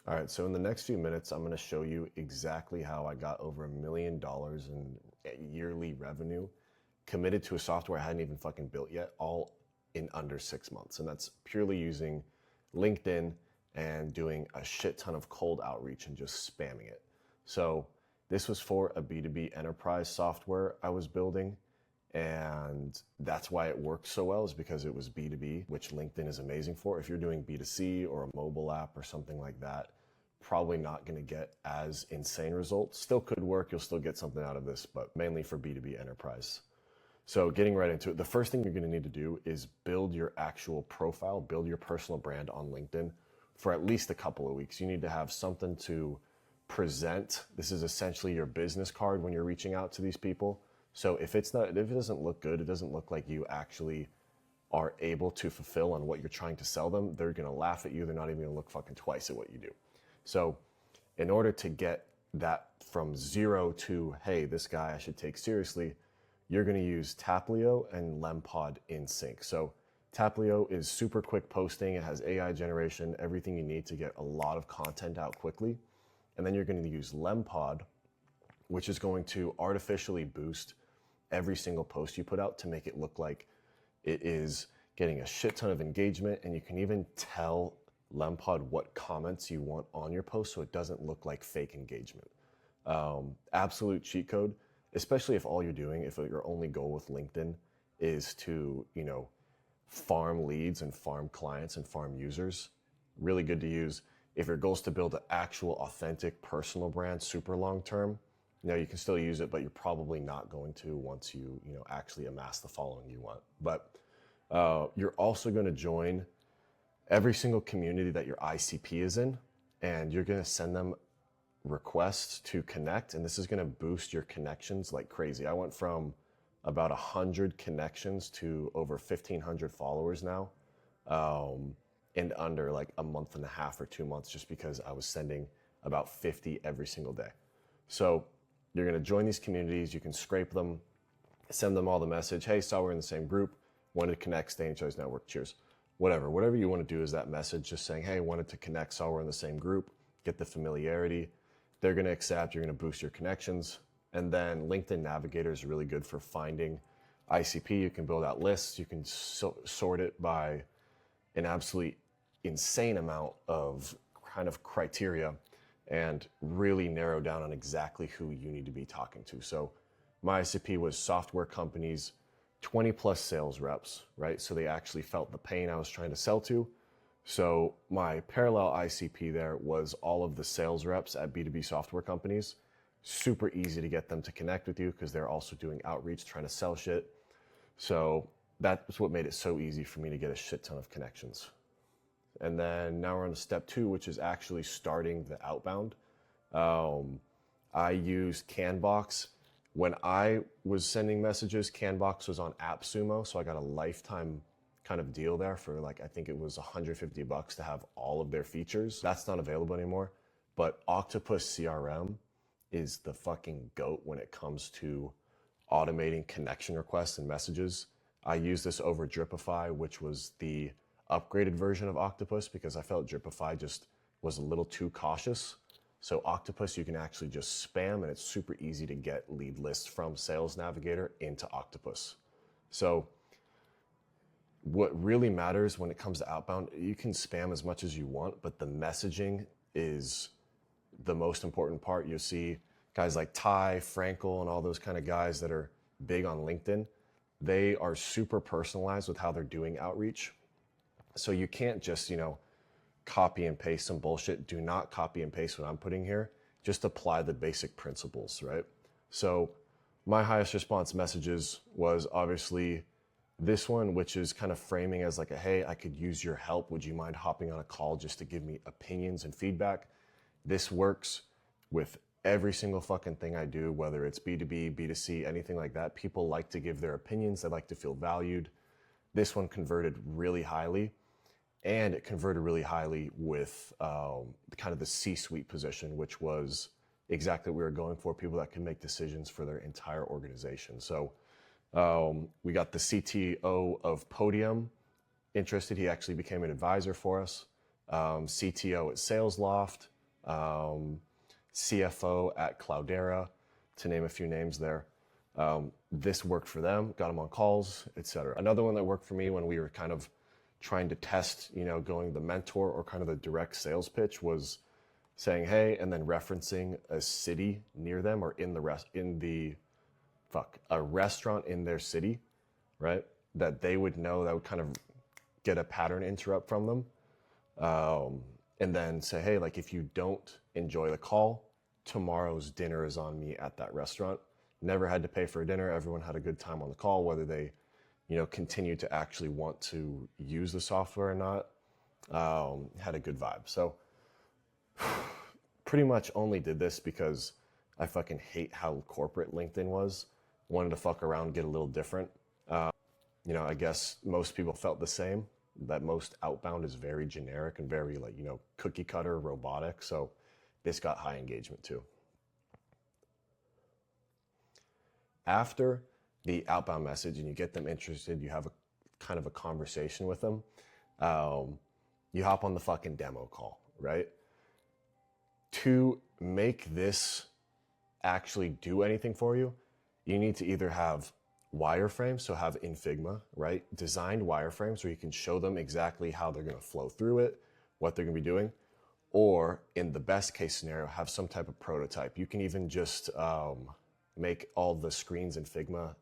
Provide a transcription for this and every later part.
All right, so in the next few minutes, I'm gonna show you exactly how I got over $1 million in yearly revenue committed to a software I hadn't even fucking built yet, all in under 6 months. And that's purely using LinkedIn and doing a shit ton of cold outreach and just spamming it. So this was for a B2B enterprise software I was building. And that's why it worked so well, is because it was B2B, which LinkedIn is amazing for. If you're doing B2C or a mobile app or something like that, probably not going to get as insane results. Still could work, you'll still get something out of this, but mainly for B2B enterprise. So getting right into it, the first thing you're going to need to do is build your actual profile, build your personal brand on LinkedIn for at least a couple of weeks. You need to have something to present. This is essentially your business card when you're reaching out to these people. So if it doesn't look good, it doesn't look like you actually are able to fulfill on what you're trying to sell them, they're going to laugh at you. They're not even going to look fucking twice at what you do. So in order to get that from zero to, hey, this guy I should take seriously, you're going to use Taplio and Lempod in sync. So Taplio is super quick posting. It has AI generation, everything you need to get a lot of content out quickly. And then you're going to use Lempod, which is going to artificially boost every single post you put out to make it look like it is getting a shit ton of engagement. And you can even tell Lempod what comments you want on your post so it doesn't look like fake engagement. Absolute cheat code, especially if all you're doing, if your only goal with LinkedIn is to, farm leads and farm clients and farm users. Really good to use. If your goal is to build an actual authentic personal brand super long term, you can still use it, but you're probably not going to once you actually amass the following you want. But you're also going to join every single community that your ICP is in, and you're going to send them requests to connect, and this is going to boost your connections like crazy. I went from about 100 connections to over 1,500 followers now in under like a month and a half or 2 months, just because I was sending about 50 every single day. So you're going to join these communities. You can scrape them, send them all the message, hey, saw we're in the same group, wanted to connect, stay in each other's network, cheers. Whatever you want to do is that message, just saying, hey, wanted to connect, saw we're in the same group, get the familiarity. They're going to accept, you're going to boost your connections. And then LinkedIn Navigator is really good for finding ICP. You can build out lists. You can sort it by an absolutely insane amount of kind of criteria and really narrow down on exactly who you need to be talking to. So my ICP was software companies, 20 plus sales reps, right? So they actually felt the pain I was trying to sell to. So my parallel ICP there was all of the sales reps at B2B software companies. Super easy to get them to connect with you because they're also doing outreach, trying to sell shit. So that's what made it so easy for me to get a shit ton of connections. And then now we're on to step 2, which is actually starting the outbound. I used Canbox. When I was sending messages, Canbox was on AppSumo, so I got a lifetime kind of deal there for like, I think it was $150 to have all of their features. That's not available anymore, but Octopus CRM is the fucking GOAT when it comes to automating connection requests and messages. I use this over Dripify, which was the upgraded version of Octopus, because I felt Dripify just was a little too cautious. So Octopus, you can actually just spam, and it's super easy to get lead lists from Sales Navigator into Octopus. So what really matters when it comes to outbound, you can spam as much as you want, but the messaging is the most important part. You'll see guys like Ty, Frankel, and all those kind of guys that are big on LinkedIn. They are super personalized with how they're doing outreach. So you can't just, copy and paste some bullshit. Do not copy and paste what I'm putting here. Just apply the basic principles, right? So my highest response messages was obviously this one, which is kind of framing as like a, hey, I could use your help. Would you mind hopping on a call just to give me opinions and feedback? This works with every single fucking thing I do, whether it's B2B, B2C, anything like that. People like to give their opinions. They like to feel valued. This one converted really highly. And it converted really highly with kind of the C-suite position, which was exactly what we were going for, people that can make decisions for their entire organization. So we got the CTO of Podium interested. He actually became an advisor for us. CTO at SalesLoft, CFO at Cloudera, to name a few names there. This worked for them, got them on calls, etc. Another one that worked for me when we were kind of trying to test, going the mentor or kind of the direct sales pitch was saying, hey, and then referencing a city near them or a restaurant in their city, right? That they would know, that would kind of get a pattern interrupt from them. And then say, hey, like if you don't enjoy the call, tomorrow's dinner is on me at that restaurant. Never had to pay for a dinner. Everyone had a good time on the call, whether they, continue to actually want to use the software or not. Had a good vibe. So pretty much only did this because I fucking hate how corporate LinkedIn was. Wanted to fuck around, get a little different. I guess most people felt the same, that most outbound is very generic and very cookie cutter, robotic. So this got high engagement too. After the outbound message and you get them interested, you have a kind of a conversation with them, you hop on the fucking demo call, right? To make this actually do anything for you, you need to either have wireframes, so have in Figma, right? Designed wireframes where you can show them exactly how they're going to flow through it, what they're going to be doing, or in the best case scenario, have some type of prototype. You can even just make all the screens in Figma,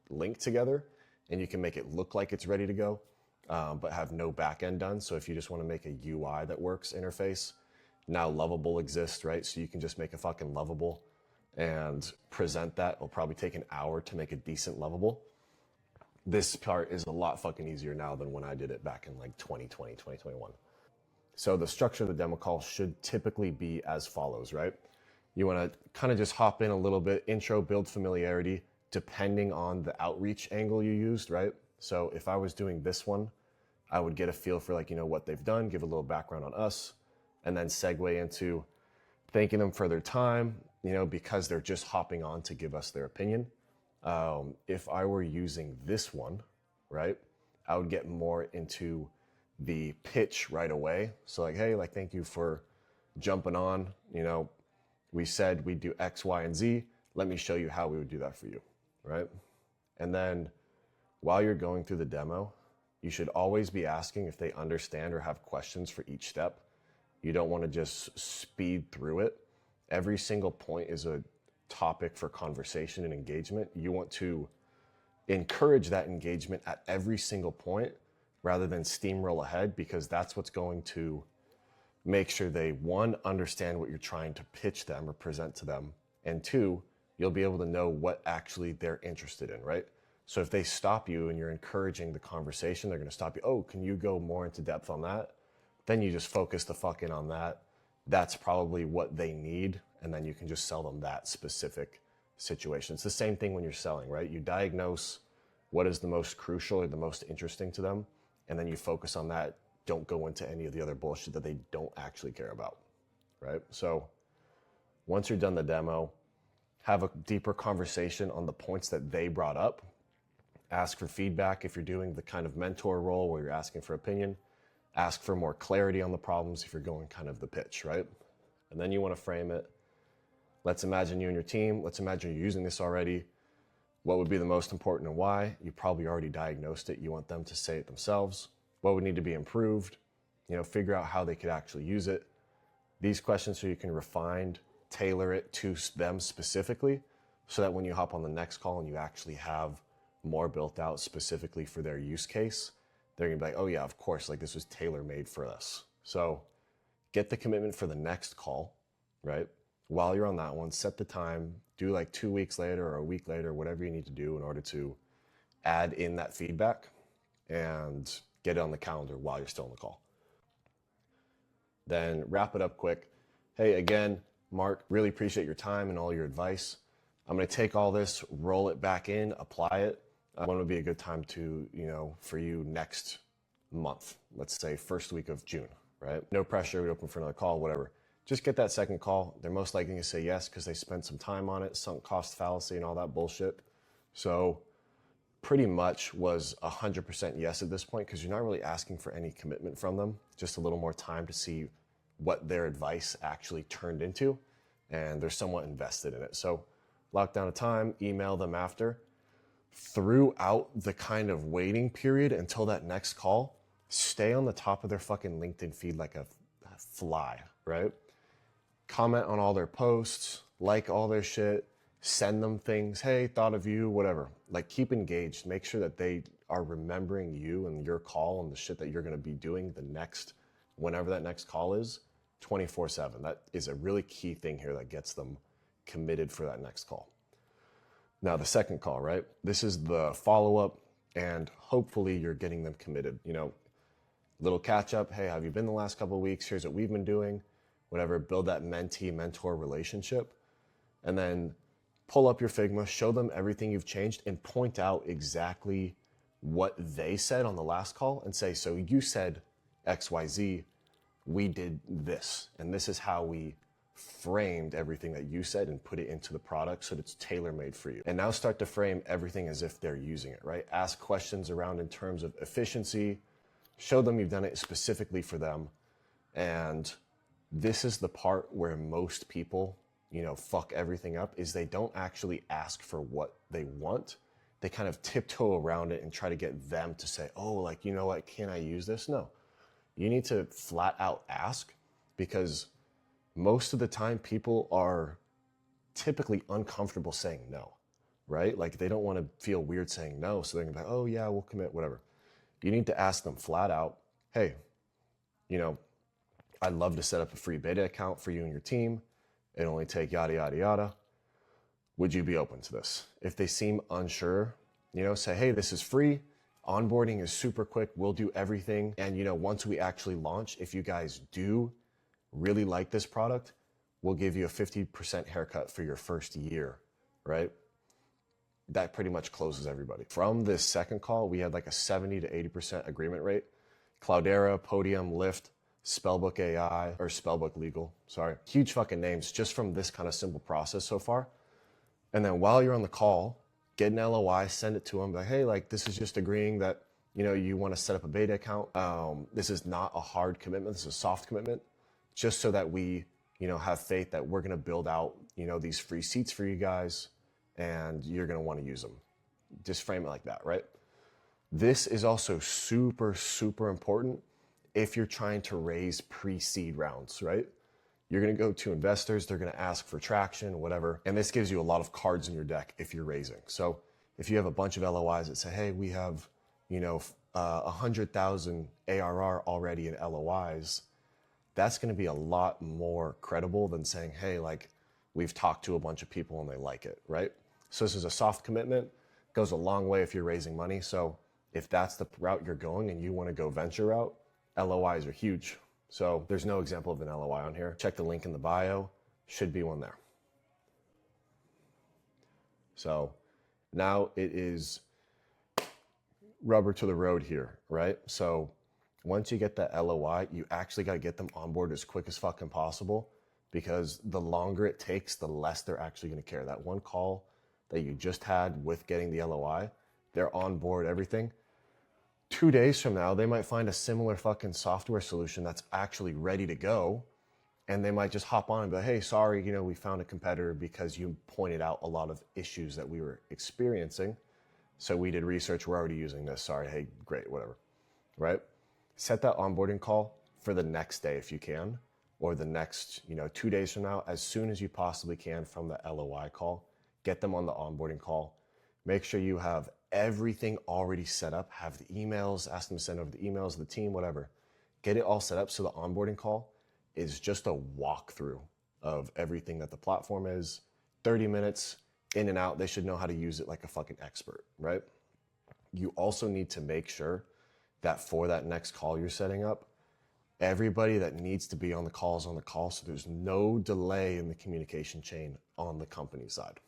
linked together, and you can make it look like it's ready to go, but have no back end done. So if you just want to make a UI that works interface, now Lovable exists, right? So you can just make a fucking Lovable and present that. It'll probably take an hour to make a decent Lovable. This part is a lot fucking easier now than when I did it back in 2020, 2021. So the structure of the demo call should typically be as follows, right? You want to kind of just hop in a little bit, intro, build familiarity, depending on the outreach angle you used, right? So if I was doing this one, I would get a feel for what they've done, give a little background on us, and then segue into thanking them for their time, because they're just hopping on to give us their opinion. If I were using this one, right, I would get more into the pitch right away. So hey, thank you for jumping on, we said we'd do X, Y, and Z. Let me show you how we would do that for you, right? And then while you're going through the demo, you should always be asking if they understand or have questions for each step. You don't want to just speed through it. Every single point is a topic for conversation and engagement. You want to encourage that engagement at every single point rather than steamroll ahead, because that's what's going to make sure they, one, understand what you're trying to pitch them or present to them, and two, you'll be able to know what actually they're interested in, right? So if they stop you and you're encouraging the conversation, they're going to stop you. Oh, can you go more into depth on that? Then you just focus the fuck in on that. That's probably what they need. And then you can just sell them that specific situation. It's the same thing when you're selling, right? You diagnose what is the most crucial or the most interesting to them, and then you focus on that. Don't go into any of the other bullshit that they don't actually care about, right? So once you're done the demo, have a deeper conversation on the points that they brought up. Ask for feedback if you're doing the kind of mentor role where you're asking for opinion. Ask for more clarity on the problems if you're going kind of the pitch, right? And then you want to frame it. Let's imagine you and your team. Let's imagine you're using this already. What would be the most important and why? You probably already diagnosed it. You want them to say it themselves. What would need to be improved? Figure out how they could actually use it. These questions so you can refine, tailor it to them specifically, so that when you hop on the next call and you actually have more built out specifically for their use case, they're gonna be like, oh yeah, of course, this was tailor-made for us. So get the commitment for the next call, right? While you're on that one, set the time, do 2 weeks later or a week later, whatever you need to do in order to add in that feedback and get it on the calendar while you're still on the call. Then wrap it up quick. Hey, again, Mark, really appreciate your time and all your advice. I'm gonna take all this, roll it back in, apply it. When would be a good time to, for you next month? Let's say first week of June, right? No pressure, we open for another call, whatever. Just get that second call. They're most likely to say yes because they spent some time on it, sunk cost fallacy and all that bullshit. So pretty much was 100% yes at this point, because you're not really asking for any commitment from them, just a little more time to see what their advice actually turned into, and they're somewhat invested in it. So lock down a time, email them after. Throughout the kind of waiting period until that next call, stay on the top of their fucking LinkedIn feed like a fly, right? Comment on all their posts, like all their shit, send them things, hey, thought of you, whatever. Like, keep engaged, make sure that they are remembering you and your call and the shit that you're gonna be doing the next, whenever that next call is, 24/7. That is a really key thing here that gets them committed for that next call. Now, the second call, right? This is the follow-up, and hopefully you're getting them committed. You know, little catch up. Hey, have you been the last couple of weeks? Here's what we've been doing, whatever. Build that mentee-mentor relationship, and then pull up your Figma, show them everything you've changed, and point out exactly what they said on the last call and say, so you said XYZ, we did this, and this is how we framed everything that you said and put it into the product so that it's tailor-made for you. And now start to frame everything as if they're using it, right? Ask questions around in terms of efficiency, show them you've done it specifically for them. And this is the part where most people, you know, fuck everything up, is they don't actually ask for what they want. They kind of tiptoe around it and try to get them to say, oh, like, you know what, can I use this? No, you need to flat out ask, because most of the time people are typically uncomfortable saying no, right? Like, they don't want to feel weird saying no. So they're gonna be like, oh yeah, we'll commit, whatever. You need to ask them flat out, hey, you know, I'd love to set up a free beta account for you and your team. It'll only take yada, yada, yada. Would you be open to this? If they seem unsure, you know, say, hey, this is free. Onboarding is super quick. We'll do everything. And, you know, once we actually launch, if you guys do really like this product, we'll give you a 50% haircut for your first year, right? That pretty much closes everybody. From this second call, we had like a 70 to 80% agreement rate. Cloudera, Podium, Lyft, Spellbook AI, or Spellbook Legal, sorry. Huge fucking names just from this kind of simple process so far. And then while you're on the call, get an LOI, send it to them, like, hey, like, this is just agreeing that, you know, you want to set up a beta account. This is not a hard commitment, this is a soft commitment, just so that we, you know, have faith that we're gonna build out, you know, these free seats for you guys, and you're gonna want to use them. Just frame it like that, right? This is also super, super important if you're trying to raise pre-seed rounds, right? You're gonna go to investors, they're gonna ask for traction, whatever, and this gives you a lot of cards in your deck if you're raising. So if you have a bunch of LOIs that say, hey, we have, you know, 100,000 ARR already in LOIs, that's gonna be a lot more credible than saying, hey, like, we've talked to a bunch of people and they like it, right? So this is a soft commitment, goes a long way if you're raising money. So if that's the route you're going and you wanna go venture route, LOIs are huge. So there's no example of an LOI on here. Check the link in the bio, should be one there. So now it is rubber to the road here, right? So once you get that LOI, you actually got to get them on board as quick as fucking possible, because the longer it takes, the less they're actually going to care. That one call that you just had with getting the LOI, they're on board, everything. 2 days from now, they might find a similar fucking software solution that's actually ready to go. And they might just hop on and be like, hey, sorry, you know, we found a competitor because you pointed out a lot of issues that we were experiencing. So we did research, we're already using this. Sorry, hey, great, whatever, right? Set that onboarding call for the next day if you can, or the next, 2 days from now, as soon as you possibly can from the LOI call. Get them on the onboarding call. Make sure you have everything already set up, have the emails, ask them to send over the emails of the team, whatever. Get it all set up so the onboarding call is just a walkthrough of everything that the platform is. 30 minutes in and out. They should know how to use it like a fucking expert, right? You also need to make sure that for that next call you're setting up, everybody that needs to be on the call is on the call, so there's no delay in the communication chain on the company side.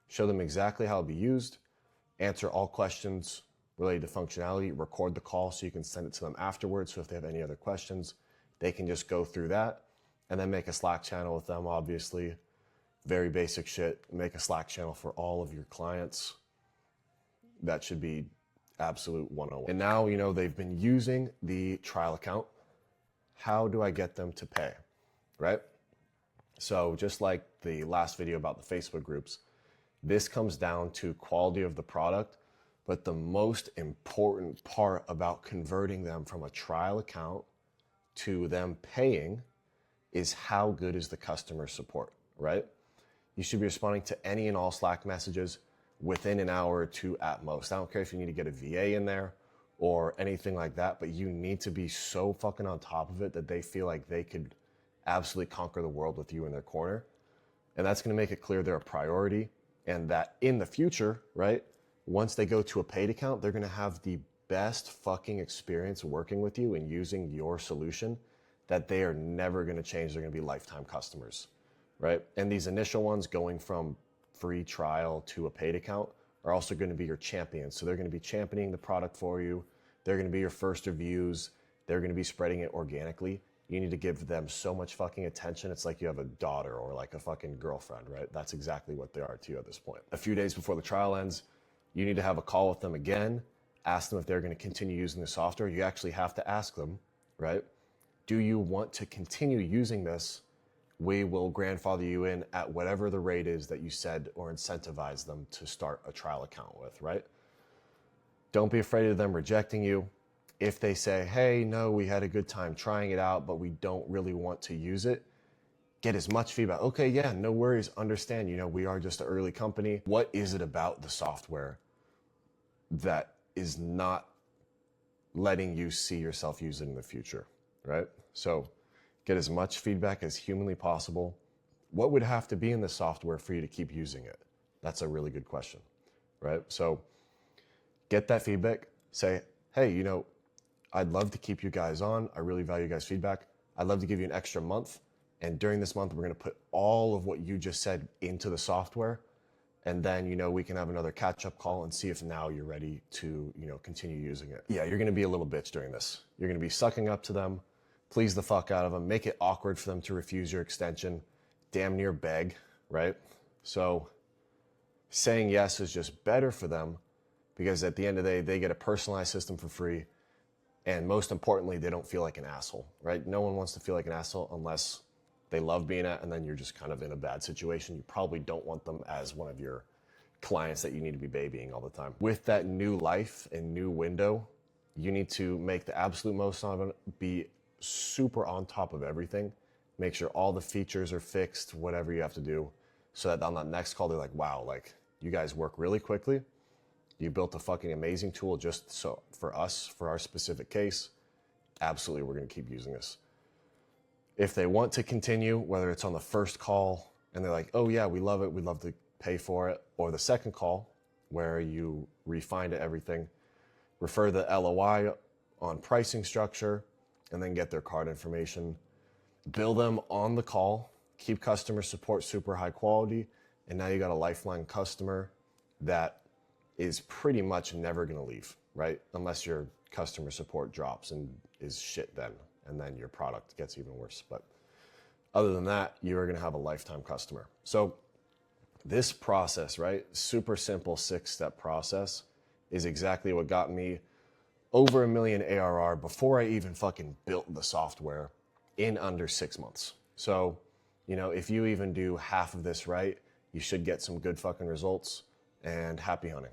Show them exactly how it'll be used, answer all questions related to functionality, record the call so you can send it to them afterwards. So if they have any other questions, they can just go through that, and then make a Slack channel with them, obviously. Very basic shit. Make a Slack channel for all of your clients. That should be absolute 101. And now, they've been using the trial account. how do I get them to pay, right? So just like the last video about the Facebook groups, this comes down to quality of the product, but the most important part about converting them from a trial account to them paying is how good is the customer support, right? You should be responding to any and all Slack messages within an hour or two at most. I don't care if you need to get a VA in there or anything like that, but you need to be so fucking on top of it that they feel like they could absolutely conquer the world with you in their corner. And that's going to make it clear they're a priority, and that in the future, right, once they go to a paid account, they're going to have the best fucking experience working with you and using your solution, that they are never going to change. They're going to be lifetime customers, right? And these initial ones going from free trial to a paid account are also going to be your champions. So they're going to be championing the product for you. They're going to be your first reviews. They're going to be spreading it organically. You need to give them so much fucking attention. It's like you have a daughter or like a fucking girlfriend, right? That's exactly what they are to you at this point. A few days before the trial ends, you need to have a call with them again, ask them if they're going to continue using the software. You actually have to ask them, right? Do you want to continue using this? We will grandfather you in at whatever the rate is that you said, or incentivize them to start a trial account with, right? Don't be afraid of them rejecting you. If they say, hey, no, we had a good time trying it out, but we don't really want to use it, get as much feedback. Okay, yeah, no worries, understand, we are just an early company. What is it about the software that is not letting you see yourself use it in the future, right? So get as much feedback as humanly possible. What would have to be in the software for you to keep using it? That's a really good question, right? So get that feedback, say, hey, I'd love to keep you guys on. I really value you guys' feedback. I'd love to give you an extra month. And during this month, we're going to put all of what you just said into the software. And then, we can have another catch-up call and see if now you're ready to, continue using it. Yeah, you're going to be a little bitch during this. You're going to be sucking up to them, please the fuck out of them, make it awkward for them to refuse your extension, damn near beg, right? So saying yes is just better for them, because at the end of the day, they get a personalized system for free. And most importantly, they don't feel like an asshole, right? No one wants to feel like an asshole unless they love being at, and then you're just kind of in a bad situation. You probably don't want them as one of your clients that you need to be babying all the time. With that new life and new window, you need to make the absolute most of it, be super on top of everything, make sure all the features are fixed, whatever you have to do, so that on that next call, they're like, wow, like you guys work really quickly. You built a fucking amazing tool just so for us, for our specific case. Absolutely, we're going to keep using this. If they want to continue, whether it's on the first call and they're like, oh yeah, we love it, we'd love to pay for it, or the second call where you refine everything, refer the LOI on pricing structure, and then get their card information, bill them on the call, keep customer support super high quality, and now you got a lifeline customer that is pretty much never going to leave, right? Unless your customer support drops and is shit then, and then your product gets even worse. But other than that, you are going to have a lifetime customer. So this process, right? Super simple 6-step process is exactly what got me over $1 million ARR before I even fucking built the software in under 6 months. So, if you even do half of this right, you should get some good fucking results, and happy hunting.